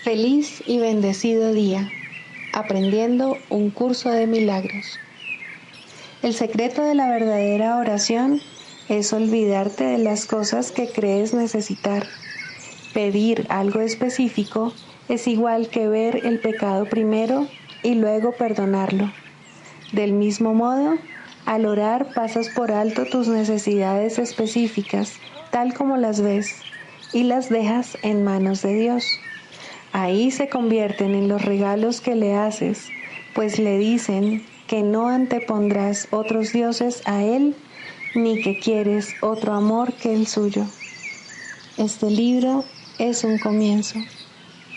Feliz y bendecido día, aprendiendo un curso de milagros. El secreto de la verdadera oración es olvidarte de las cosas que crees necesitar. Pedir algo específico es igual que ver el pecado primero y luego perdonarlo. Del mismo modo, al orar pasas por alto tus necesidades específicas, tal como las ves, y las dejas en manos de Dios. Ahí se convierten en los regalos que le haces, pues le dicen que no antepondrás otros dioses a Él, ni que quieres otro amor que el suyo. Este libro es un comienzo,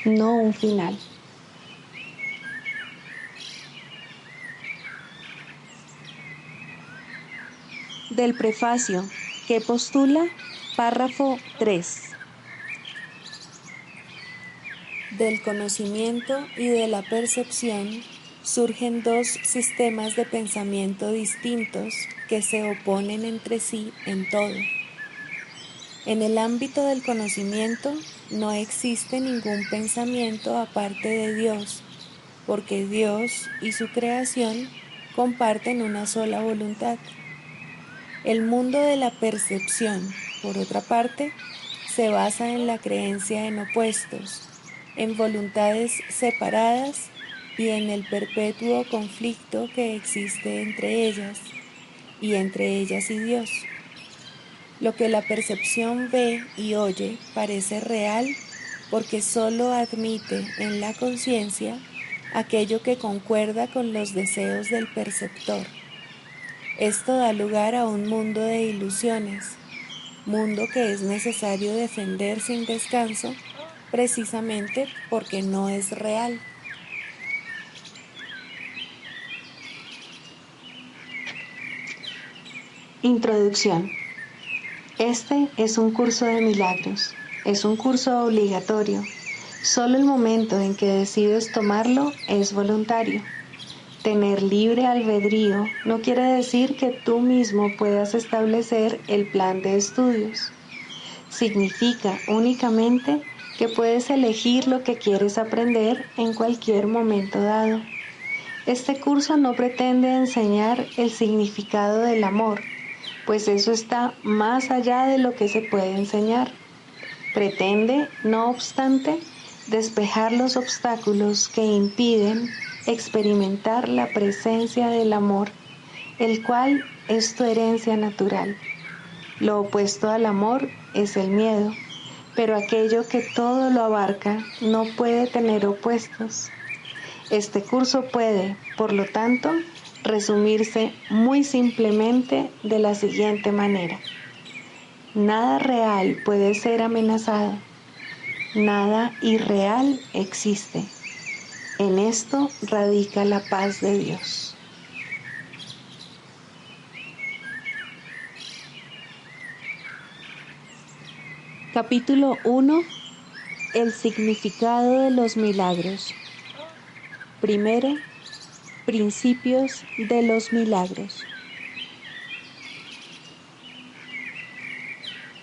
no un final. Del prefacio, que postula, párrafo 3. Del conocimiento y de la percepción surgen dos sistemas de pensamiento distintos que se oponen entre sí en todo. En el ámbito del conocimiento no existe ningún pensamiento aparte de Dios, porque Dios y su creación comparten una sola voluntad. El mundo de la percepción, por otra parte, se basa en la creencia en opuestos, en voluntades separadas y en el perpetuo conflicto que existe entre ellas y Dios. Lo que la percepción ve y oye parece real porque solo admite en la conciencia aquello que concuerda con los deseos del perceptor. Esto da lugar a un mundo de ilusiones, mundo que es necesario defender sin descanso, precisamente porque no es real. Introducción. Este es un curso de milagros, es un curso obligatorio. Solo el momento en que decides tomarlo es voluntario. Tener libre albedrío no quiere decir que tú mismo puedas establecer el plan de estudios. Significa únicamente que puedes elegir lo que quieres aprender en cualquier momento dado. Este curso no pretende enseñar el significado del amor, pues eso está más allá de lo que se puede enseñar. Pretende, no obstante, despejar los obstáculos que impiden experimentar la presencia del amor, el cual es tu herencia natural. Lo opuesto al amor es el miedo, pero aquello que todo lo abarca no puede tener opuestos. Este curso puede, por lo tanto, resumirse muy simplemente de la siguiente manera. Nada real puede ser amenazado. Nada irreal existe. En esto radica la paz de Dios. Capítulo 1. El significado de los milagros. Primero, principios de los milagros.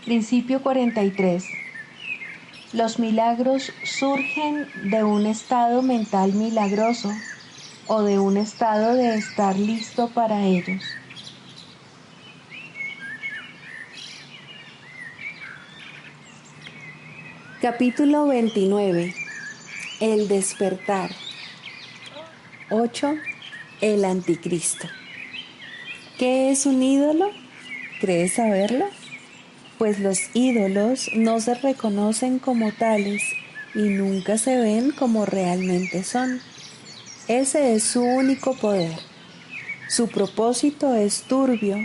Principio 43. Los milagros surgen de un estado mental milagroso o de un estado de estar listo para ellos. Capítulo 29. El despertar. 8. El anticristo. ¿Qué es un ídolo? ¿Crees saberlo? Pues los ídolos no se reconocen como tales y nunca se ven como realmente son. Ese es su único poder. Su propósito es turbio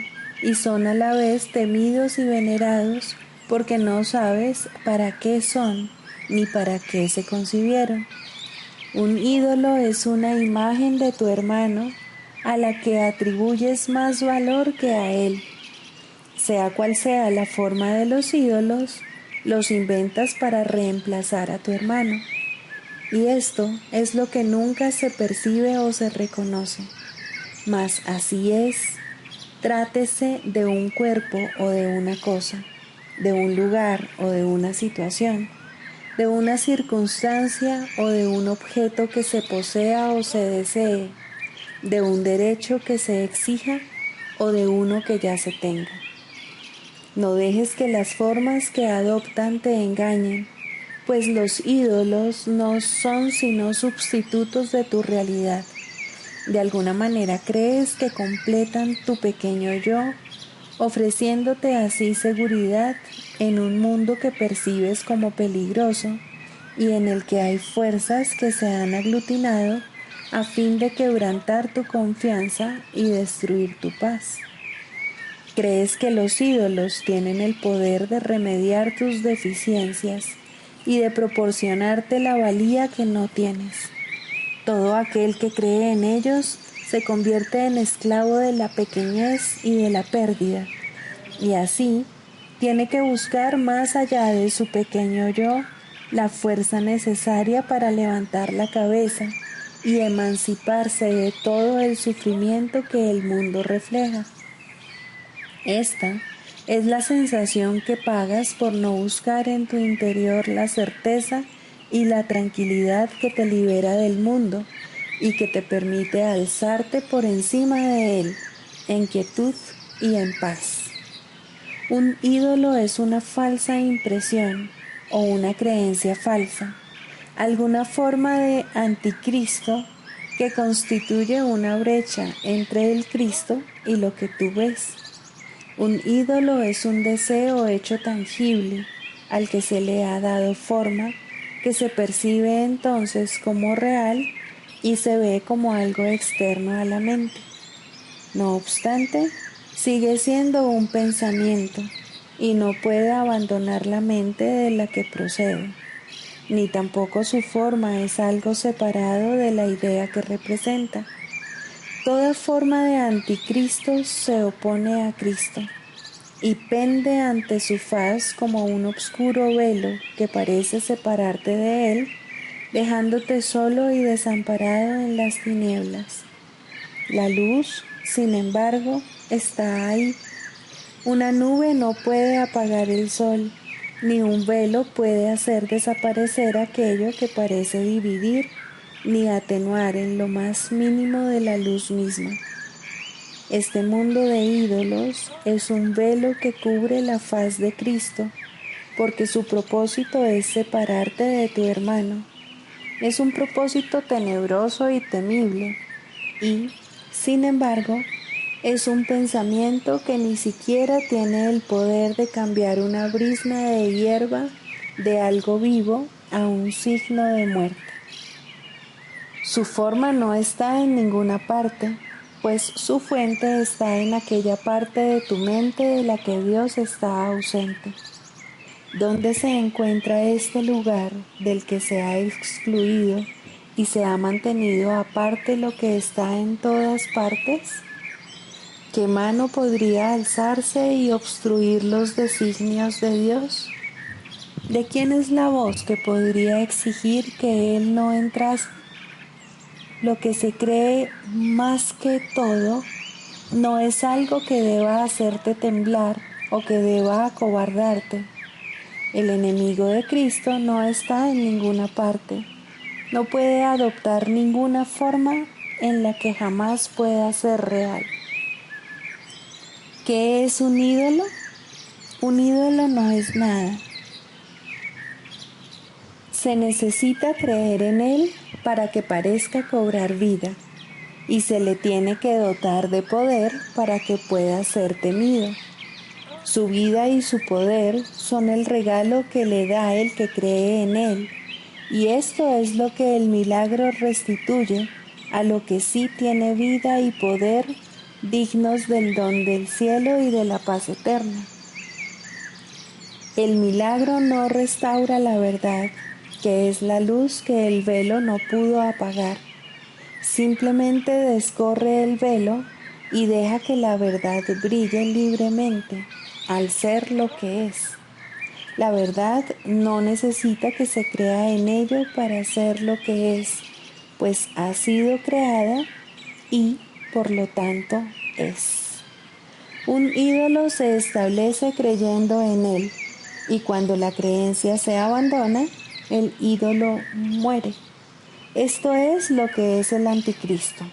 y son a la vez temidos y venerados porque no sabes para qué son ni para qué se concibieron. Un ídolo es una imagen de tu hermano a la que atribuyes más valor que a él. Sea cual sea la forma de los ídolos, los inventas para reemplazar a tu hermano. Y esto es lo que nunca se percibe o se reconoce. Mas así es, trátese de un cuerpo o de una cosa, de un lugar o de una situación. de una circunstancia o de un objeto que se posea o se desee, de un derecho que se exija o de uno que ya se tenga. No dejes que las formas que adoptan te engañen, pues los ídolos no son sino sustitutos de tu realidad. De alguna manera crees que completan tu pequeño yo, ofreciéndote así seguridad en un mundo que percibes como peligroso y en el que hay fuerzas que se han aglutinado a fin de quebrantar tu confianza y destruir tu paz. Crees que los ídolos tienen el poder de remediar tus deficiencias y de proporcionarte la valía que no tienes. Todo aquel que cree en ellos se convierte en esclavo de la pequeñez y de la pérdida, y así tiene que buscar más allá de su pequeño yo la fuerza necesaria para levantar la cabeza y emanciparse de todo el sufrimiento que el mundo refleja. Esta es la sensación que pagas por no buscar en tu interior la certeza y la tranquilidad que te libera del mundo y que te permite alzarte por encima de él en quietud y en paz. Un ídolo es una falsa impresión o una creencia falsa, alguna forma de anticristo que constituye una brecha entre el Cristo y lo que tú ves. Un ídolo es un deseo hecho tangible al que se le ha dado forma, que se percibe entonces como real y se ve como algo externo a la mente. No obstante, sigue siendo un pensamiento y no puede abandonar la mente de la que procede, ni tampoco su forma es algo separado de la idea que representa. Toda forma de anticristo se opone a Cristo y pende ante su faz como un oscuro velo que parece separarte de él, dejándote solo y desamparado en las tinieblas. La luz, sin embargo, está ahí. Una nube no puede apagar el sol, ni un velo puede hacer desaparecer aquello que parece dividir, ni atenuar en lo más mínimo de la luz misma. Este mundo de ídolos es un velo que cubre la faz de Cristo, porque su propósito es separarte de tu hermano. Es un propósito tenebroso y temible, y, sin embargo, es un pensamiento que ni siquiera tiene el poder de cambiar una brizna de hierba de algo vivo a un signo de muerte. Su forma no está en ninguna parte, pues su fuente está en aquella parte de tu mente de la que Dios está ausente. ¿Dónde se encuentra este lugar del que se ha excluido y se ha mantenido aparte lo que está en todas partes? ¿Qué mano podría alzarse y obstruir los designios de Dios? ¿De quién es la voz que podría exigir que Él no entrase? Lo que se cree más que todo no es algo que deba hacerte temblar o que deba acobardarte. El enemigo de Cristo no está en ninguna parte. No puede adoptar ninguna forma en la que jamás pueda ser real. ¿Qué es un ídolo? Un ídolo no es nada. Se necesita creer en él para que parezca cobrar vida, y se le tiene que dotar de poder para que pueda ser temido. Su vida y su poder son el regalo que le da el que cree en él, y esto es lo que el milagro restituye a lo que sí tiene vida y poder, dignos del don del cielo y de la paz eterna. El milagro no restaura la verdad, que es la luz que el velo no pudo apagar. Simplemente descorre el velo y deja que la verdad brille libremente, al ser lo que es. La verdad no necesita que se crea en ello para ser lo que es, pues ha sido creada y, por lo tanto, es. Un ídolo se establece creyendo en él, y cuando la creencia se abandona, el ídolo muere. Esto es lo que es el anticristo,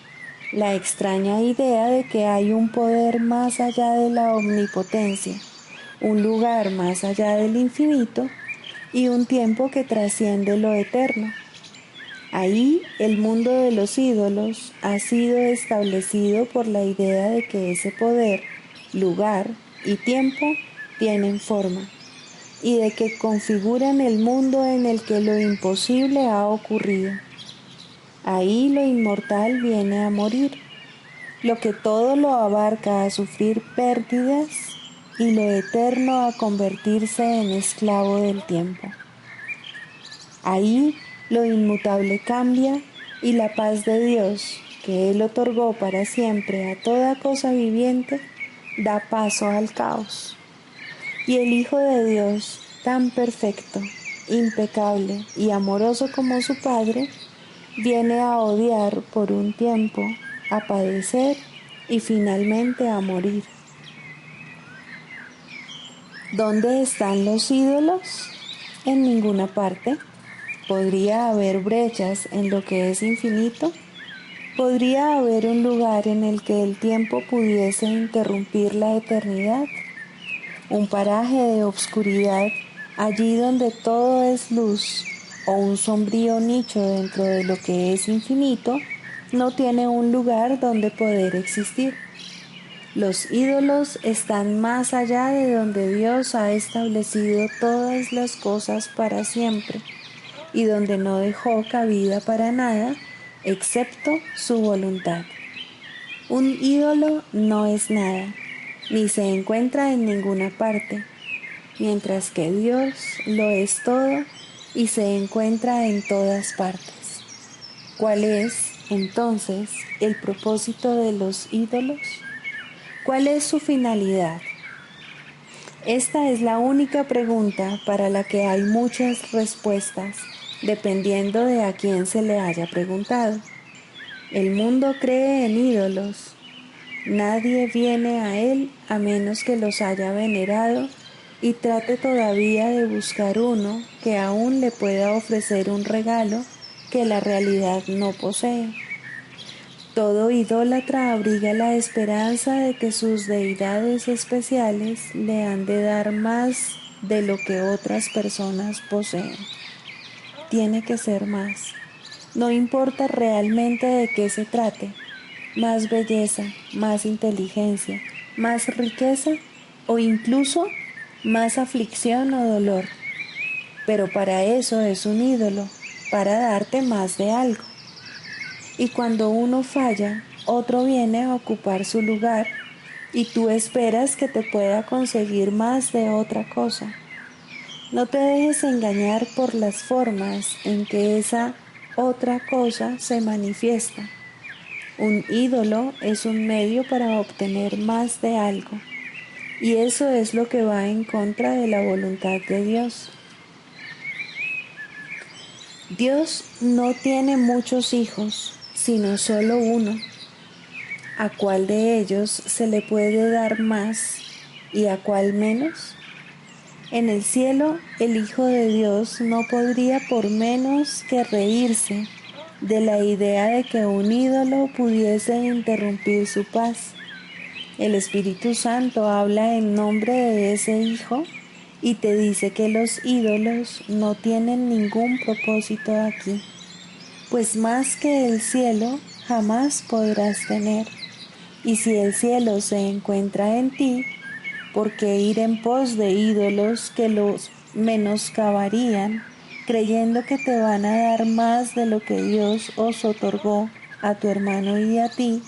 la extraña idea de que hay un poder más allá de la omnipotencia, un lugar más allá del infinito y un tiempo que trasciende lo eterno. Ahí el mundo de los ídolos ha sido establecido por la idea de que ese poder, lugar y tiempo tienen forma y de que configuran el mundo en el que lo imposible ha ocurrido. Ahí lo inmortal viene a morir, lo que todo lo abarca a sufrir pérdidas y lo eterno a convertirse en esclavo del tiempo. Ahí lo inmutable cambia y la paz de Dios, que Él otorgó para siempre a toda cosa viviente, da paso al caos. Y el Hijo de Dios, tan perfecto, impecable y amoroso como su Padre, viene a odiar por un tiempo, a padecer y finalmente a morir. ¿Dónde están los ídolos? En ninguna parte. ¿Podría haber brechas en lo que es infinito? ¿Podría haber un lugar en el que el tiempo pudiese interrumpir la eternidad? ¿Un paraje de obscuridad allí donde todo es luz o un sombrío nicho dentro de lo que es infinito no tiene un lugar donde poder existir? Los ídolos están más allá de donde Dios ha establecido todas las cosas para siempre y donde no dejó cabida para nada excepto su voluntad. Un ídolo no es nada, ni se encuentra en ninguna parte, mientras que Dios lo es todo y se encuentra en todas partes. ¿Cuál es, entonces, el propósito de los ídolos? ¿Cuál es su finalidad? Esta es la única pregunta para la que hay muchas respuestas, dependiendo de a quién se le haya preguntado. El mundo cree en ídolos. Nadie viene a él a menos que los haya venerado y trate todavía de buscar uno que aún le pueda ofrecer un regalo que la realidad no posee. Todo idólatra abriga la esperanza de que sus deidades especiales le han de dar más de lo que otras personas poseen. Tiene que ser más. No importa realmente de qué se trate. Más belleza, más inteligencia, más riqueza o incluso más aflicción o dolor. Pero para eso es un ídolo, para darte más de algo. Y cuando uno falla, otro viene a ocupar su lugar y tú esperas que te pueda conseguir más de otra cosa. No te dejes engañar por las formas en que esa otra cosa se manifiesta. Un ídolo es un medio para obtener más de algo, y eso es lo que va en contra de la voluntad de Dios. Dios no tiene muchos hijos, sino solo uno. ¿A cuál de ellos se le puede dar más y a cuál menos? En el cielo, el Hijo de Dios no podría por menos que reírse de la idea de que un ídolo pudiese interrumpir su paz. El Espíritu Santo habla en nombre de ese Hijo y te dice que los ídolos no tienen ningún propósito aquí, pues más que el cielo jamás podrás tener. Y si el cielo se encuentra en ti, ¿por qué ir en pos de ídolos que los menoscabarían, creyendo que te van a dar más de lo que Dios os otorgó a tu hermano y a ti,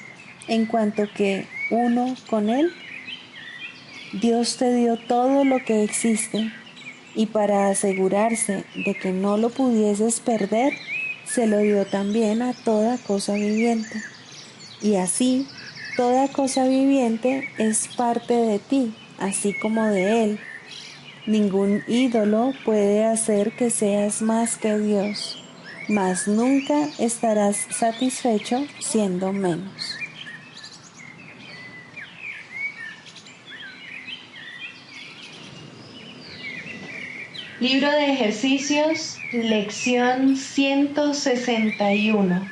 en cuanto que uno con él? Dios te dio todo lo que existe, y para asegurarse de que no lo pudieses perder, se lo dio también a toda cosa viviente. Y así, toda cosa viviente es parte de ti, así como de Él. Ningún ídolo puede hacer que seas más que Dios, mas nunca estarás satisfecho siendo menos. Libro de ejercicios, lección 161.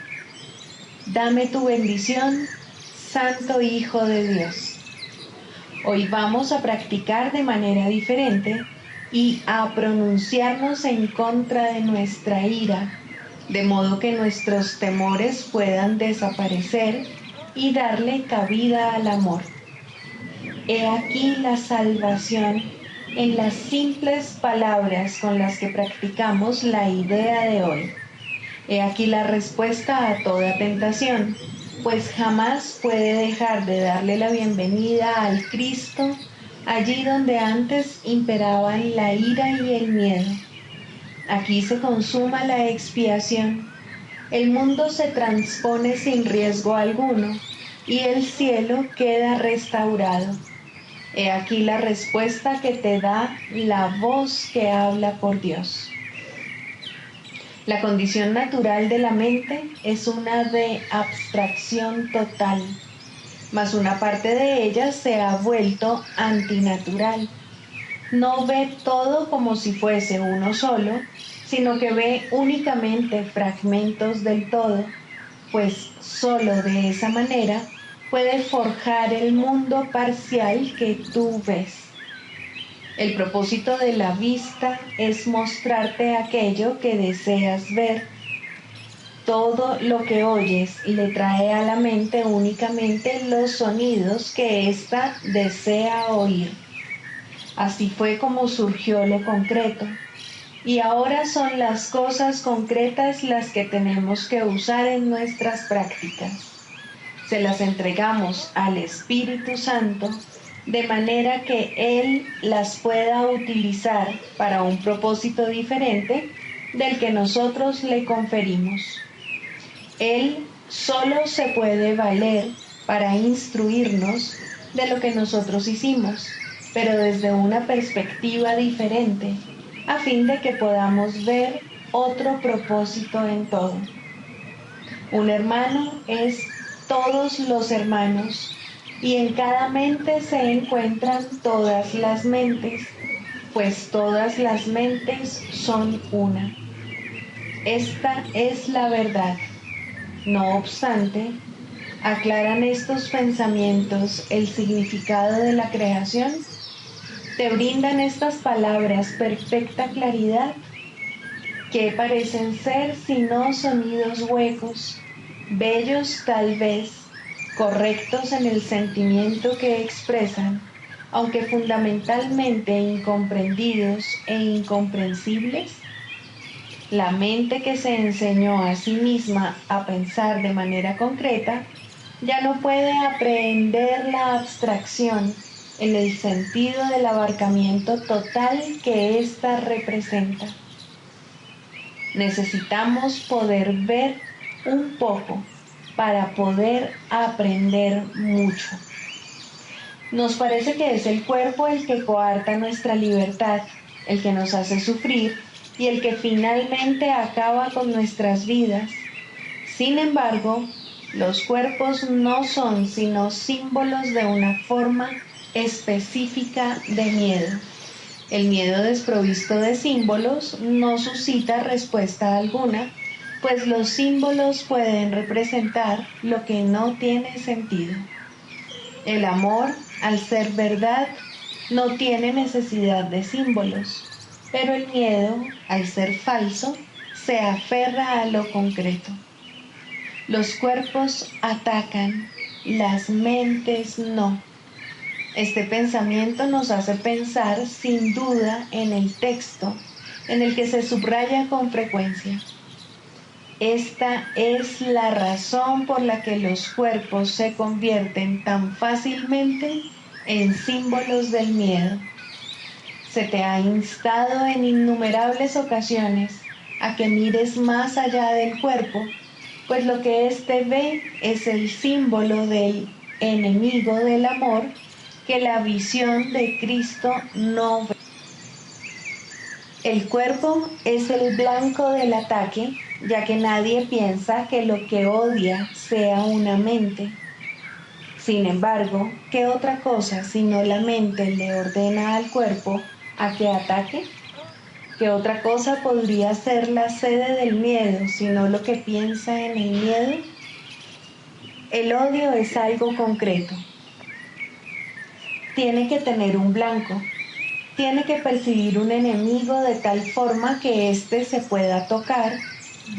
Dame tu bendición, Santo Hijo de Dios. Hoy vamos a practicar de manera diferente y a pronunciarnos en contra de nuestra ira, de modo que nuestros temores puedan desaparecer y darle cabida al amor. He aquí la salvación en las simples palabras con las que practicamos la idea de hoy. He aquí la respuesta a toda tentación, pues jamás puede dejar de darle la bienvenida al Cristo allí donde antes imperaban la ira y el miedo. Aquí se consuma la expiación, el mundo se transpone sin riesgo alguno y el cielo queda restaurado. He aquí la respuesta que te da la voz que habla por Dios. La condición natural de la mente es una de abstracción total, mas una parte de ella se ha vuelto antinatural. No ve todo como si fuese uno solo, sino que ve únicamente fragmentos del todo, pues solo de esa manera puede forjar el mundo parcial que tú ves. El propósito de la vista es mostrarte aquello que deseas ver. Todo lo que oyes le trae a la mente únicamente los sonidos que ésta desea oír. Así fue como surgió lo concreto. Y ahora son las cosas concretas las que tenemos que usar en nuestras prácticas. Se las entregamos al Espíritu Santo de manera que Él las pueda utilizar para un propósito diferente del que nosotros le conferimos. Él solo se puede valer para instruirnos de lo que nosotros hicimos, pero desde una perspectiva diferente, a fin de que podamos ver otro propósito en todo. Un hermano es todos los hermanos, y en cada mente se encuentran todas las mentes, pues todas las mentes son una. Esta es la verdad. No obstante, ¿aclaran estos pensamientos el significado de la creación? ¿Te brindan estas palabras perfecta claridad? ¿Qué parecen ser sino sonidos huecos, bellos tal vez, correctos en el sentimiento que expresan, aunque fundamentalmente incomprendidos e incomprensibles? La mente que se enseñó a sí misma a pensar de manera concreta ya no puede aprehender la abstracción en el sentido del abarcamiento total que ésta representa. Necesitamos poder ver un poco para poder aprender mucho. Nos parece que es el cuerpo el que coarta nuestra libertad, el que nos hace sufrir y el que finalmente acaba con nuestras vidas. Sin embargo, los cuerpos no son sino símbolos de una forma específica de miedo. El miedo desprovisto de símbolos no suscita respuesta alguna, pues los símbolos pueden representar lo que no tiene sentido. El amor, al ser verdad, no tiene necesidad de símbolos, pero el miedo, al ser falso, se aferra a lo concreto. Los cuerpos atacan, las mentes no. Este pensamiento nos hace pensar sin duda en el texto, en el que se subraya con frecuencia. Esta es la razón por la que los cuerpos se convierten tan fácilmente en símbolos del miedo. Se te ha instado en innumerables ocasiones a que mires más allá del cuerpo, pues lo que éste ve es el símbolo del enemigo del amor que la visión de Cristo no ve. El cuerpo es el blanco del ataque, ya que nadie piensa que lo que odia sea una mente. Sin embargo, ¿qué otra cosa sino la mente le ordena al cuerpo a que ataque? ¿Qué otra cosa podría ser la sede del miedo sino lo que piensa en el miedo? El odio es algo concreto. Tiene que tener un blanco. Tiene que percibir un enemigo de tal forma que éste se pueda tocar,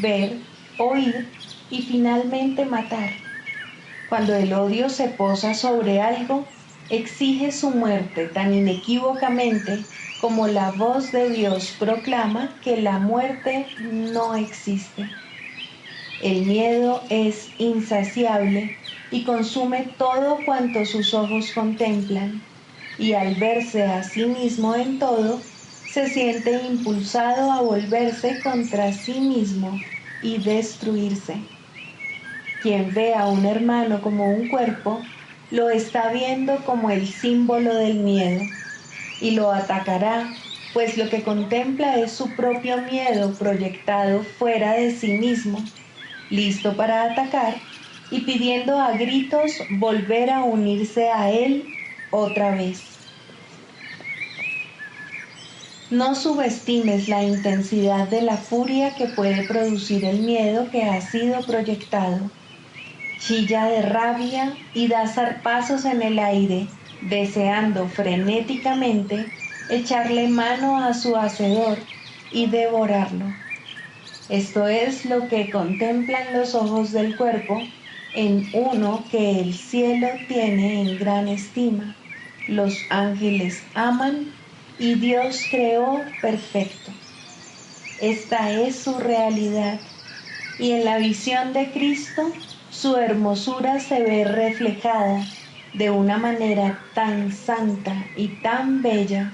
ver, oír y finalmente matar. Cuando el odio se posa sobre algo, exige su muerte tan inequívocamente como la voz de Dios proclama que la muerte no existe. El miedo es insaciable y consume todo cuanto sus ojos contemplan, y al verse a sí mismo en todo, se siente impulsado a volverse contra sí mismo y destruirse. Quien ve a un hermano como un cuerpo, lo está viendo como el símbolo del miedo, y lo atacará, pues lo que contempla es su propio miedo proyectado fuera de sí mismo, listo para atacar y pidiendo a gritos volver a unirse a él otra vez. No subestimes la intensidad de la furia que puede producir el miedo que ha sido proyectado. Chilla de rabia y da zarpazos en el aire, deseando frenéticamente echarle mano a su hacedor y devorarlo. Esto es lo que contemplan los ojos del cuerpo en uno que el cielo tiene en gran estima, los ángeles aman y Dios creó perfecto. Esta es su realidad, y en la visión de Cristo su hermosura se ve reflejada de una manera tan santa y tan bella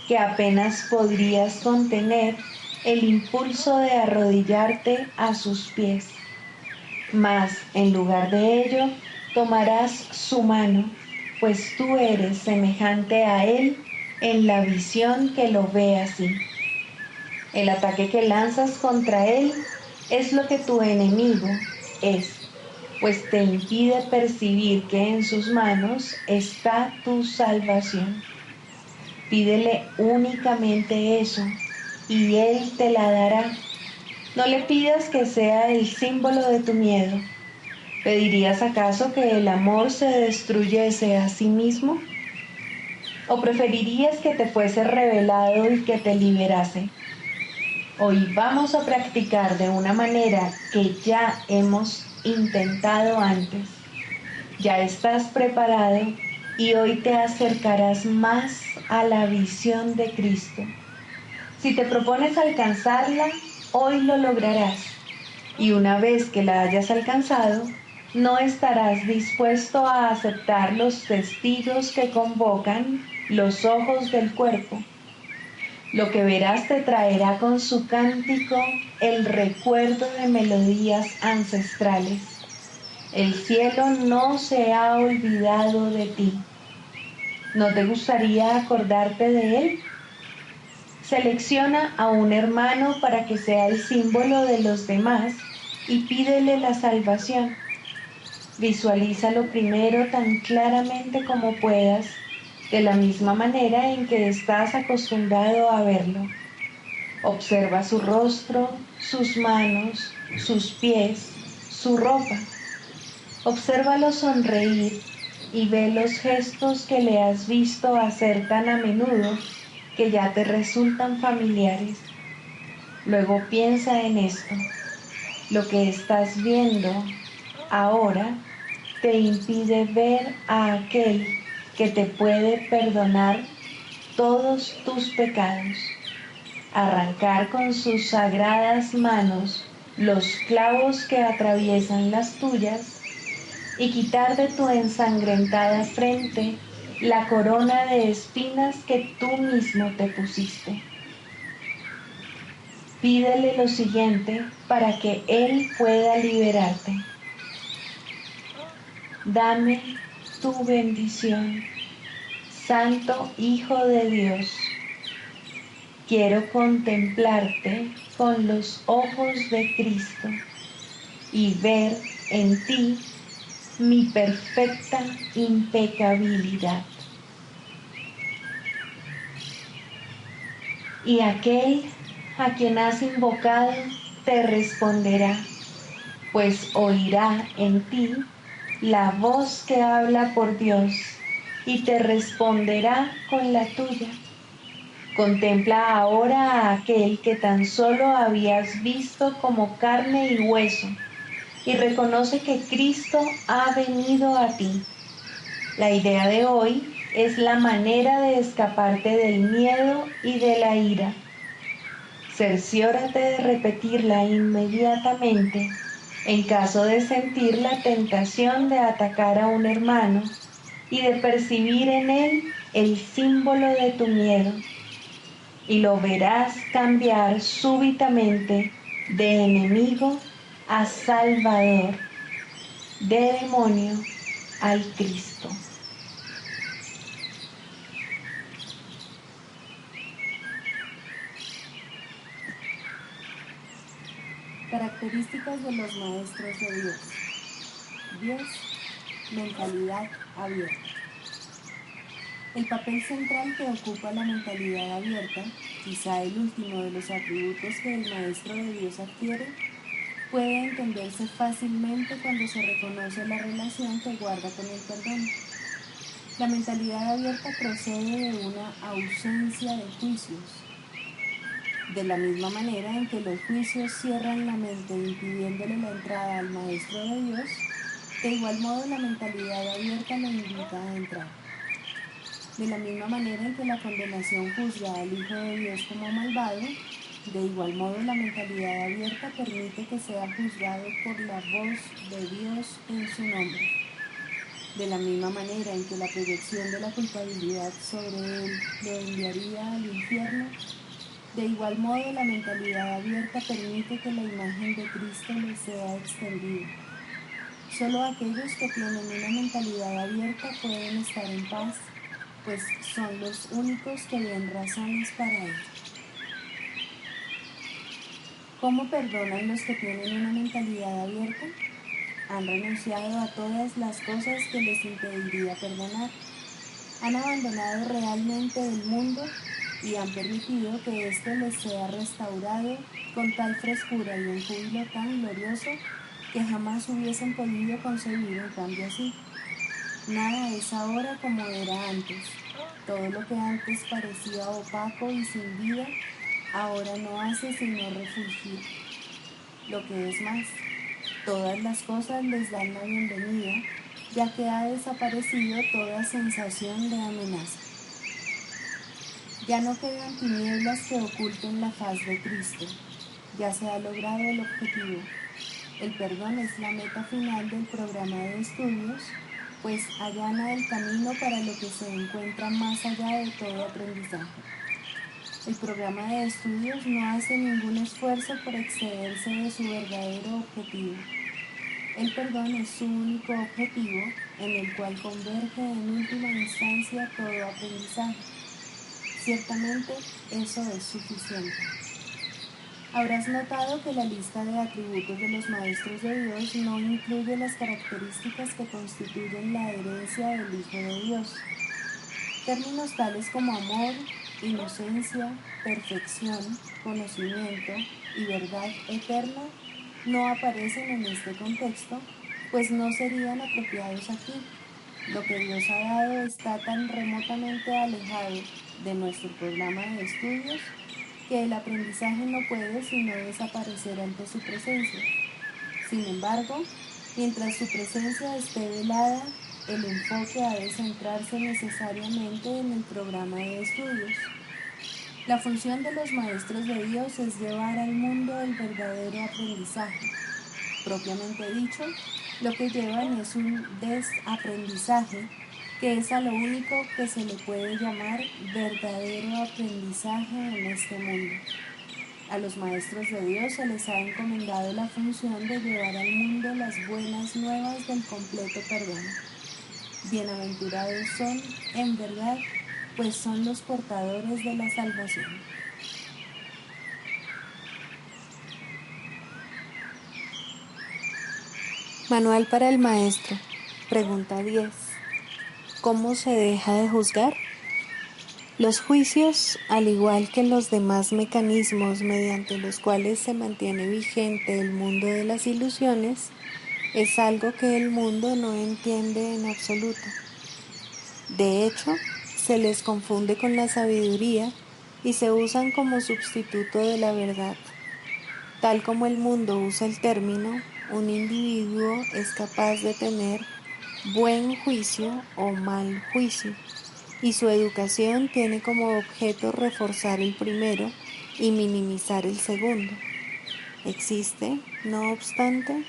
que apenas podrías contener el impulso de arrodillarte a sus pies. Mas en lugar de ello tomarás su mano, pues tú eres semejante a él en la visión que lo ve así. El ataque que lanzas contra él es lo que tu enemigo es, pues te impide percibir que en sus manos está tu salvación. Pídele únicamente eso y él te la dará. No le pidas que sea el símbolo de tu miedo. ¿Pedirías acaso que el amor se destruyese a sí mismo? ¿O preferirías que te fuese revelado y que te liberase? Hoy vamos a practicar de una manera que ya hemos intentado antes. Ya estás preparado y hoy te acercarás más a la visión de Cristo. Si te propones alcanzarla, hoy lo lograrás. Y una vez que la hayas alcanzado, no estarás dispuesto a aceptar los testigos que convocan los ojos del cuerpo. Lo que verás te traerá con su cántico el recuerdo de melodías ancestrales. El cielo no se ha olvidado de ti. ¿No te gustaría acordarte de él? Selecciona a un hermano para que sea el símbolo de los demás y pídele la salvación. Visualízalo primero tan claramente como puedas, de la misma manera en que estás acostumbrado a verlo. Observa su rostro, sus manos, sus pies, su ropa. Obsérvalo sonreír y ve los gestos que le has visto hacer tan a menudo que ya te resultan familiares. Luego piensa en esto. Lo que estás viendo ahora te impide ver a aquel que te puede perdonar todos tus pecados, arrancar con sus sagradas manos los clavos que atraviesan las tuyas y quitar de tu ensangrentada frente la corona de espinas que tú mismo te pusiste. Pídele lo siguiente para que Él pueda liberarte. Dame tu bendición, Santo Hijo de Dios. Quiero contemplarte con los ojos de Cristo y ver en ti mi perfecta impecabilidad. Y aquel a quien has invocado te responderá, pues oirá en ti la voz que habla por Dios y te responderá con la tuya. Contempla ahora a aquel que tan solo habías visto como carne y hueso y reconoce que Cristo ha venido a ti. La idea de hoy es la manera de escaparte del miedo y de la ira. Cerciórate de repetirla inmediatamente en caso de sentir la tentación de atacar a un hermano y de percibir en él el símbolo de tu miedo, y lo verás cambiar súbitamente de enemigo a Salvador, de demonio al Cristo. Características de los maestros de Dios. 10. Mentalidad abierta. El papel central que ocupa la mentalidad abierta, quizá el último de los atributos que el maestro de Dios adquiere, puede entenderse fácilmente cuando se reconoce la relación que guarda con el perdón. La mentalidad abierta procede de una ausencia de juicios. De la misma manera en que los juicios cierran la mente impidiéndole la entrada al Maestro de Dios, de igual modo la mentalidad abierta lo invita a entrar. De la misma manera en que la condenación juzga al Hijo de Dios como malvado, de igual modo la mentalidad abierta permite que sea juzgado por la voz de Dios en su nombre. De la misma manera en que la proyección de la culpabilidad sobre él lo enviaría al infierno, de igual modo la mentalidad abierta permite que la imagen de Cristo le sea extendida. Solo aquellos que tienen una mentalidad abierta pueden estar en paz, pues son los únicos que ven razones para ello. ¿Cómo perdonan los que tienen una mentalidad abierta? Han renunciado a todas las cosas que les impediría perdonar. Han abandonado realmente el mundo y han permitido que éste les sea restaurado con tal frescura y un júbilo tan glorioso que jamás hubiesen podido concebir un cambio así. Nada es ahora como era antes. Todo lo que antes parecía opaco y sin vida, ahora no hace sino refulgir. Lo que es más, todas las cosas les dan la bienvenida, ya que ha desaparecido toda sensación de amenaza. Ya no quedan tinieblas que oculten la faz de Cristo. Ya se ha logrado el objetivo. El perdón es la meta final del programa de estudios, pues allana el camino para lo que se encuentra más allá de todo aprendizaje. El programa de estudios no hace ningún esfuerzo por excederse de su verdadero objetivo. El perdón es su único objetivo, en el cual converge en última instancia todo aprendizaje. Ciertamente, eso es suficiente. Habrás notado que la lista de atributos de los maestros de Dios no incluye las características que constituyen la herencia del Hijo de Dios. Términos tales como amor, inocencia, perfección, conocimiento y verdad eterna no aparecen en este contexto, pues no serían apropiados aquí. Lo que Dios ha dado está tan remotamente alejado de nuestro programa de estudios que el aprendizaje no puede sino desaparecer ante su presencia. Sin embargo, mientras su presencia esté velada, el enfoque ha de centrarse necesariamente en el programa de estudios. La función de los maestros de Dios es llevar al mundo el verdadero aprendizaje. Propiamente dicho, lo que llevan es un desaprendizaje, que es a lo único que se le puede llamar verdadero aprendizaje en este mundo. A los maestros de Dios se les ha encomendado la función de llevar al mundo las buenas nuevas del completo perdón. Bienaventurados son, en verdad, pues son los portadores de la salvación. Manual para el maestro. Pregunta 10. ¿Cómo se deja de juzgar? Los juicios, al igual que los demás mecanismos mediante los cuales se mantiene vigente el mundo de las ilusiones, es algo que el mundo no entiende en absoluto. De hecho, se les confunde con la sabiduría y se usan como sustituto de la verdad. Tal como el mundo usa el término, un individuo es capaz de tener buen juicio o mal juicio, y su educación tiene como objeto reforzar el primero y minimizar el segundo. Existe, no obstante,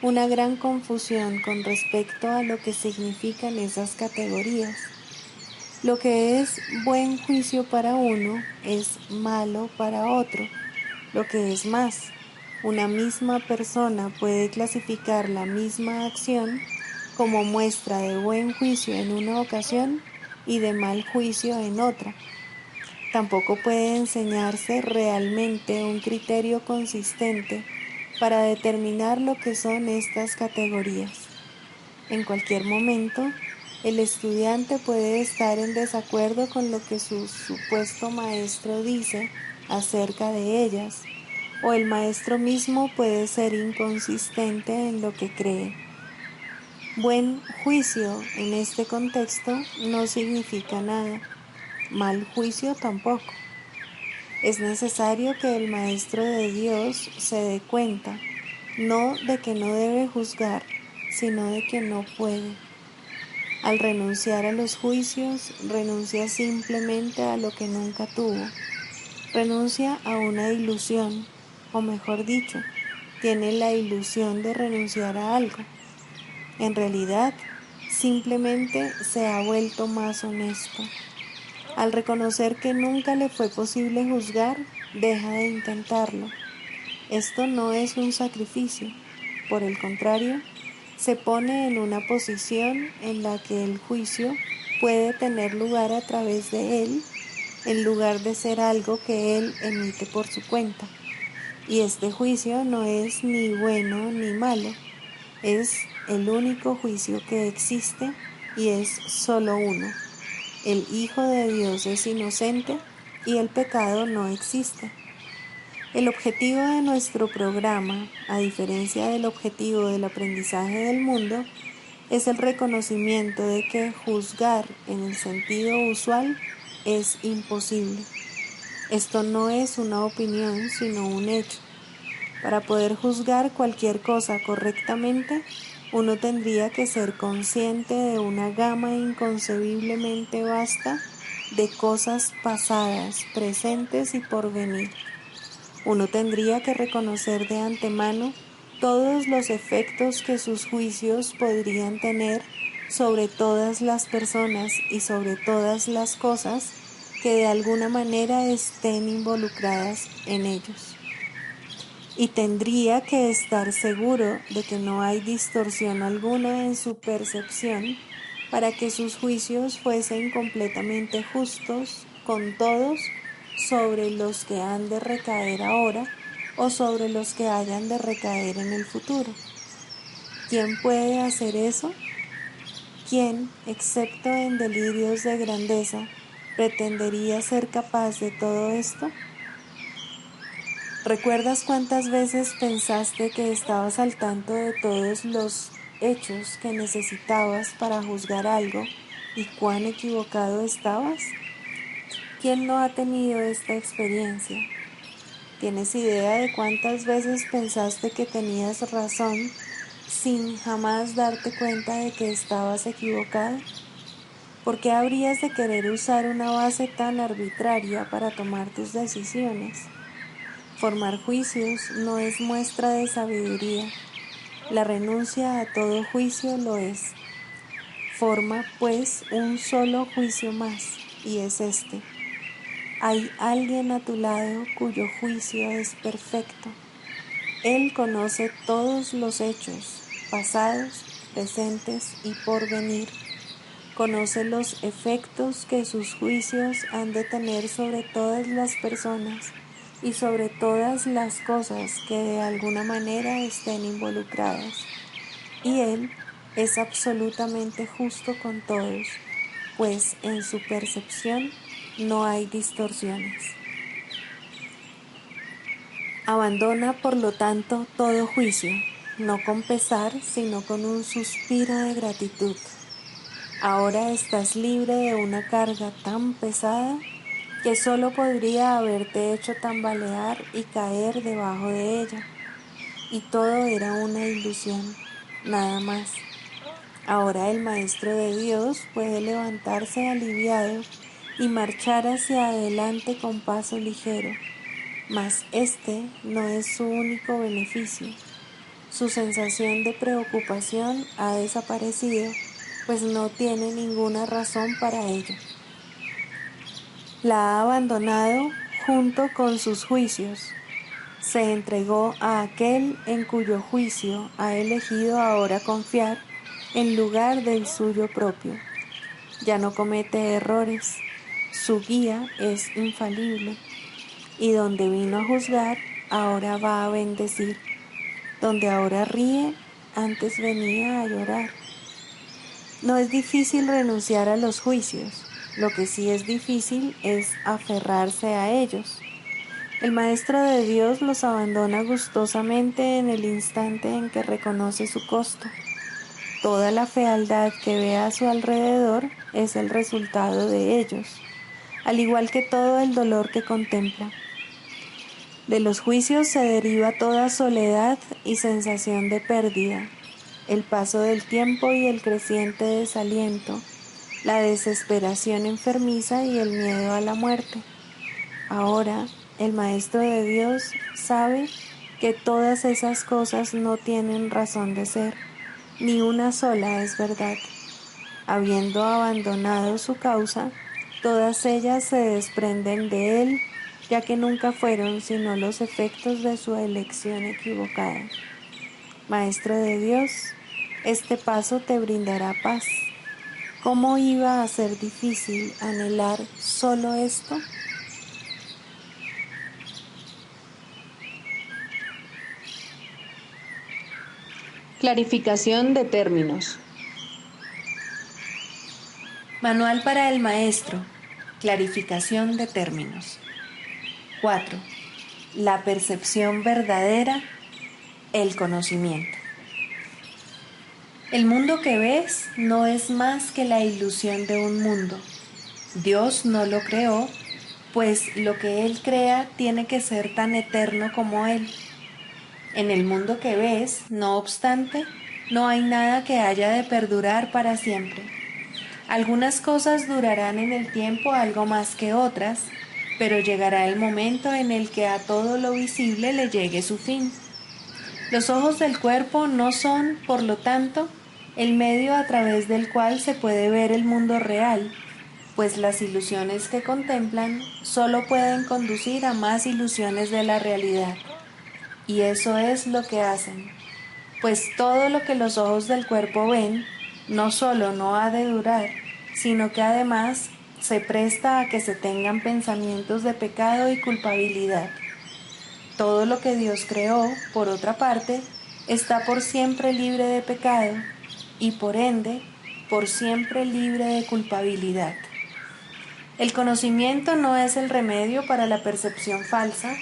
una gran confusión con respecto a lo que significan esas categorías. Lo que es buen juicio para uno es malo para otro. Lo que es más, una misma persona puede clasificar la misma acción como muestra de buen juicio en una ocasión y de mal juicio en otra. Tampoco puede enseñarse realmente un criterio consistente para determinar lo que son estas categorías. En cualquier momento, el estudiante puede estar en desacuerdo con lo que su supuesto maestro dice acerca de ellas, o el maestro mismo puede ser inconsistente en lo que cree. Buen juicio en este contexto no significa nada, mal juicio tampoco. Es necesario que el Maestro de Dios se dé cuenta, no de que no debe juzgar, sino de que no puede. Al renunciar a los juicios, renuncia simplemente a lo que nunca tuvo. Renuncia a una ilusión, o mejor dicho, tiene la ilusión de renunciar a algo. En realidad, simplemente se ha vuelto más honesto. Al reconocer que nunca le fue posible juzgar, deja de intentarlo. Esto no es un sacrificio, por el contrario, se pone en una posición en la que el juicio puede tener lugar a través de él, en lugar de ser algo que él emite por su cuenta. Y este juicio no es ni bueno ni malo, es el único juicio que existe y es solo uno. El Hijo de Dios es inocente y el pecado no existe. El objetivo de nuestro programa, a diferencia del objetivo del aprendizaje del mundo, es el reconocimiento de que juzgar en el sentido usual es imposible. Esto no es una opinión, sino un hecho. Para poder juzgar cualquier cosa correctamente, uno tendría que ser consciente de una gama inconcebiblemente vasta de cosas pasadas, presentes y por venir. Uno tendría que reconocer de antemano todos los efectos que sus juicios podrían tener sobre todas las personas y sobre todas las cosas que de alguna manera estén involucradas en ellos. Y tendría que estar seguro de que no hay distorsión alguna en su percepción para que sus juicios fuesen completamente justos con todos sobre los que han de recaer ahora o sobre los que hayan de recaer en el futuro. ¿Quién puede hacer eso? ¿Quién, excepto en delirios de grandeza, pretendería ser capaz de todo esto? ¿Recuerdas cuántas veces pensaste que estabas al tanto de todos los hechos que necesitabas para juzgar algo y cuán equivocado estabas? ¿Quién no ha tenido esta experiencia? ¿Tienes idea de cuántas veces pensaste que tenías razón sin jamás darte cuenta de que estabas equivocado? ¿Por qué habrías de querer usar una base tan arbitraria para tomar tus decisiones? Formar juicios no es muestra de sabiduría. La renuncia a todo juicio lo es. Forma, pues, un solo juicio más, y es este. Hay alguien a tu lado cuyo juicio es perfecto. Él conoce todos los hechos, pasados, presentes y por venir. Conoce los efectos que sus juicios han de tener sobre todas las personas y sobre todas las cosas que de alguna manera estén involucradas. Y Él es absolutamente justo con todos, pues en su percepción no hay distorsiones. Abandona, por lo tanto, todo juicio, no con pesar, sino con un suspiro de gratitud. Ahora estás libre de una carga tan pesada que solo podría haberte hecho tambalear y caer debajo de ella. Y todo era una ilusión, nada más. Ahora el Maestro de Dios puede levantarse aliviado y marchar hacia adelante con paso ligero, mas este no es su único beneficio. Su sensación de preocupación ha desaparecido, pues no tiene ninguna razón para ello. La ha abandonado junto con sus juicios. Se entregó a aquel en cuyo juicio ha elegido ahora confiar en lugar del suyo propio. Ya no comete errores, su guía es infalible, y donde vino a juzgar, ahora va a bendecir. Donde ahora ríe, antes venía a llorar. No es difícil renunciar a los juicios, lo que sí es difícil es aferrarse a ellos. El Maestro de Dios los abandona gustosamente en el instante en que reconoce su costo. Toda la fealdad que ve a su alrededor es el resultado de ellos, al igual que todo el dolor que contempla. De los juicios se deriva toda soledad y sensación de pérdida, el paso del tiempo y el creciente desaliento, la desesperación enfermiza y el miedo a la muerte. Ahora, el Maestro de Dios sabe que todas esas cosas no tienen razón de ser, ni una sola es verdad. Habiendo abandonado su causa, todas ellas se desprenden de él, ya que nunca fueron sino los efectos de su elección equivocada. Maestro de Dios, este paso te brindará paz. ¿Cómo iba a ser difícil anhelar solo esto? Clarificación de términos. Manual para el maestro. Clarificación de términos. 4. La percepción verdadera, el conocimiento. El mundo que ves no es más que la ilusión de un mundo. Dios no lo creó, pues lo que Él crea tiene que ser tan eterno como Él. En el mundo que ves, no obstante, no hay nada que haya de perdurar para siempre. Algunas cosas durarán en el tiempo algo más que otras, pero llegará el momento en el que a todo lo visible le llegue su fin. Los ojos del cuerpo no son, por lo tanto, el medio a través del cual se puede ver el mundo real, pues las ilusiones que contemplan solo pueden conducir a más ilusiones de la realidad. Y eso es lo que hacen, pues todo lo que los ojos del cuerpo ven, no solo no ha de durar, sino que además se presta a que se tengan pensamientos de pecado y culpabilidad. Todo lo que Dios creó, por otra parte, está por siempre libre de pecado y por ende, por siempre libre de culpabilidad. El conocimiento no es el remedio para la percepción falsa,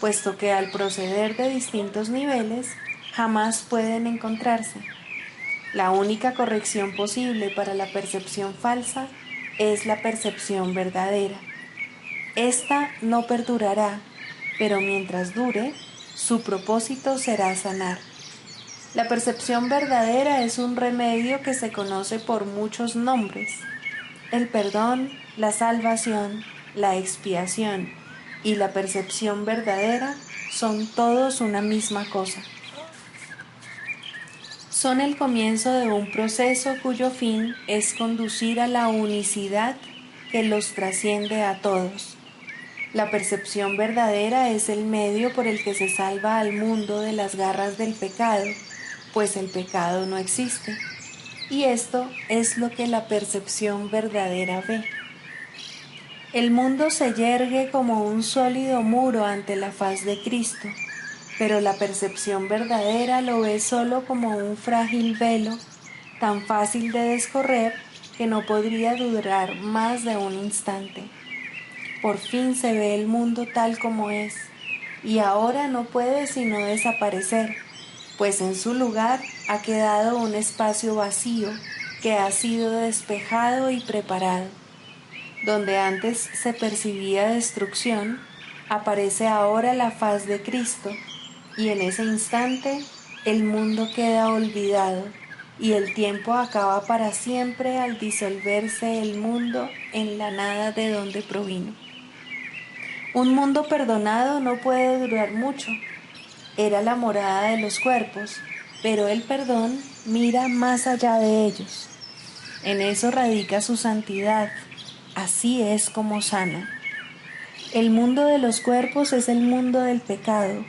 puesto que al proceder de distintos niveles jamás pueden encontrarse. La única corrección posible para la percepción falsa es la percepción verdadera. Esta no perdurará, pero mientras dure, su propósito será sanar. La percepción verdadera es un remedio que se conoce por muchos nombres. El perdón, la salvación, la expiación y la percepción verdadera son todos una misma cosa. Son el comienzo de un proceso cuyo fin es conducir a la unicidad que los trasciende a todos. La percepción verdadera es el medio por el que se salva al mundo de las garras del pecado, pues el pecado no existe. Y esto es lo que la percepción verdadera ve. El mundo se yergue como un sólido muro ante la faz de Cristo, pero la percepción verdadera lo ve solo como un frágil velo, tan fácil de descorrer que no podría durar más de un instante. por fin se ve el mundo tal como es, y ahora no puede sino desaparecer, pues en su lugar ha quedado un espacio vacío que ha sido despejado y preparado. Donde antes se percibía destrucción, aparece ahora la faz de Cristo, y en ese instante el mundo queda olvidado y el tiempo acaba para siempre al disolverse el mundo en la nada de donde provino. Un mundo perdonado no puede durar mucho. Era la morada de los cuerpos, pero el perdón mira más allá de ellos. En eso radica su santidad. Así es como sana. El mundo de los cuerpos es el mundo del pecado,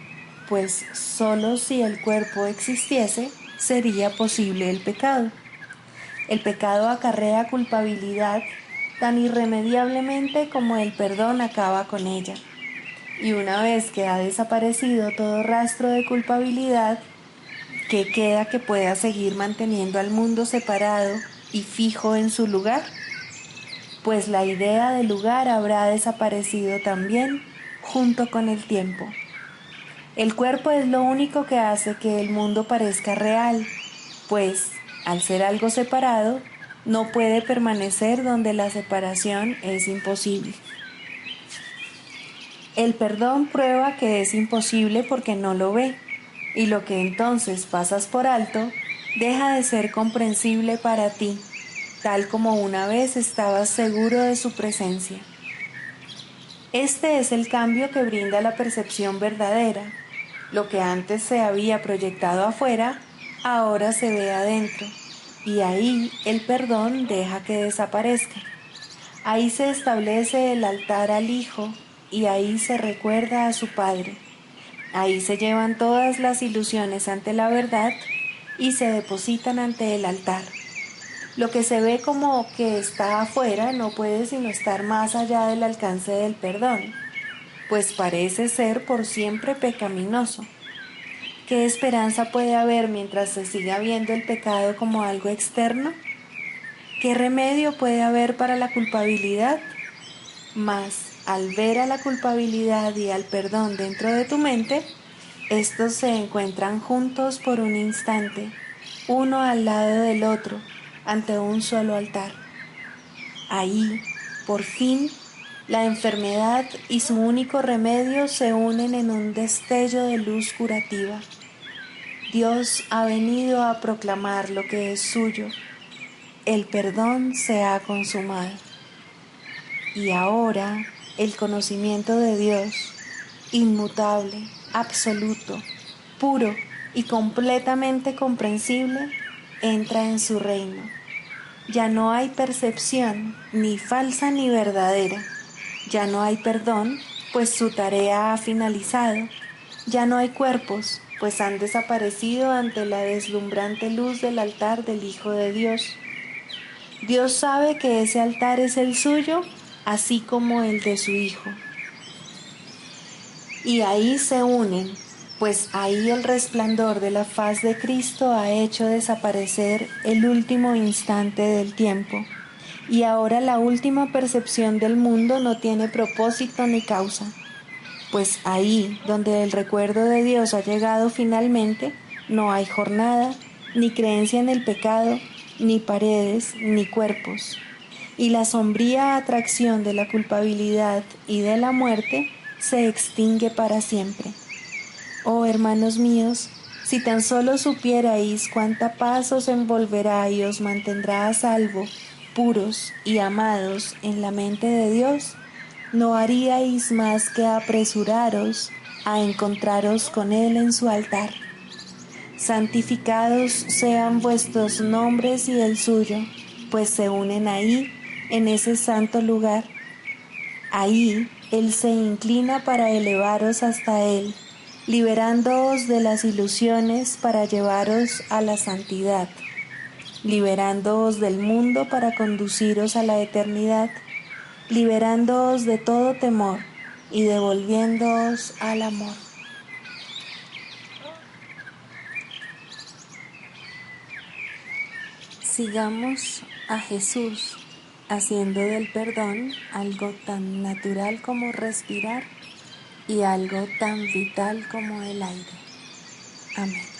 pues sólo si el cuerpo existiese sería posible el pecado. El pecado acarrea culpabilidad tan irremediablemente como el perdón acaba con ella. Y una vez que ha desaparecido todo rastro de culpabilidad, ¿qué queda que pueda seguir manteniendo al mundo separado y fijo en su lugar? Pues la idea de lugar habrá desaparecido también junto con el tiempo. El cuerpo es lo único que hace que el mundo parezca real, pues, al ser algo separado, no puede permanecer donde la separación es imposible. El perdón prueba que es imposible porque no lo ve, y lo que entonces pasas por alto deja de ser comprensible para ti, tal como una vez estabas seguro de su presencia. Este es el cambio que brinda la percepción verdadera. Lo que antes se había proyectado afuera, ahora se ve adentro, y ahí el perdón deja que desaparezca. Ahí se establece el altar al Hijo, y ahí se recuerda a su Padre. Ahí se llevan todas las ilusiones ante la verdad y se depositan ante el altar. Lo que se ve como que está afuera no puede sino estar más allá del alcance del perdón, pues parece ser por siempre pecaminoso. ¿Qué esperanza puede haber mientras se siga viendo el pecado como algo externo? ¿Qué remedio puede haber para la culpabilidad? Mas, al ver a la culpabilidad y al perdón dentro de tu mente, estos se encuentran juntos por un instante, uno al lado del otro, ante un solo altar. Ahí, por fin, la enfermedad y su único remedio se unen en un destello de luz curativa. Dios ha venido a proclamar lo que es suyo. El perdón se ha consumado. Y ahora el conocimiento de Dios, inmutable, absoluto, puro y completamente comprensible, entra en su reino. Ya no hay percepción, ni falsa ni verdadera. Ya no hay perdón, pues su tarea ha finalizado. Ya no hay cuerpos, pues han desaparecido ante la deslumbrante luz del altar del Hijo de Dios. Dios sabe que ese altar es el suyo, así como el de su Hijo. Y ahí se unen, pues ahí el resplandor de la faz de Cristo ha hecho desaparecer el último instante del tiempo. Y ahora la última percepción del mundo no tiene propósito ni causa, pues ahí donde el recuerdo de Dios ha llegado finalmente, no hay jornada, ni creencia en el pecado, ni paredes, ni cuerpos. Y la sombría atracción de la culpabilidad y de la muerte se extingue para siempre. Oh hermanos míos, si tan solo supierais cuánta paz os envolverá y os mantendrá a salvo, puros y amados en la mente de Dios, no haríais más que apresuraros a encontraros con Él en su altar. Santificados sean vuestros nombres y el suyo, pues se unen ahí, en ese santo lugar. Ahí Él se inclina para elevaros hasta Él, liberándoos de las ilusiones para llevaros a la santidad, liberándoos del mundo para conduciros a la eternidad, liberándoos de todo temor y devolviéndoos al amor. Sigamos a Jesús haciendo del perdón algo tan natural como respirar y algo tan vital como el aire. Amén.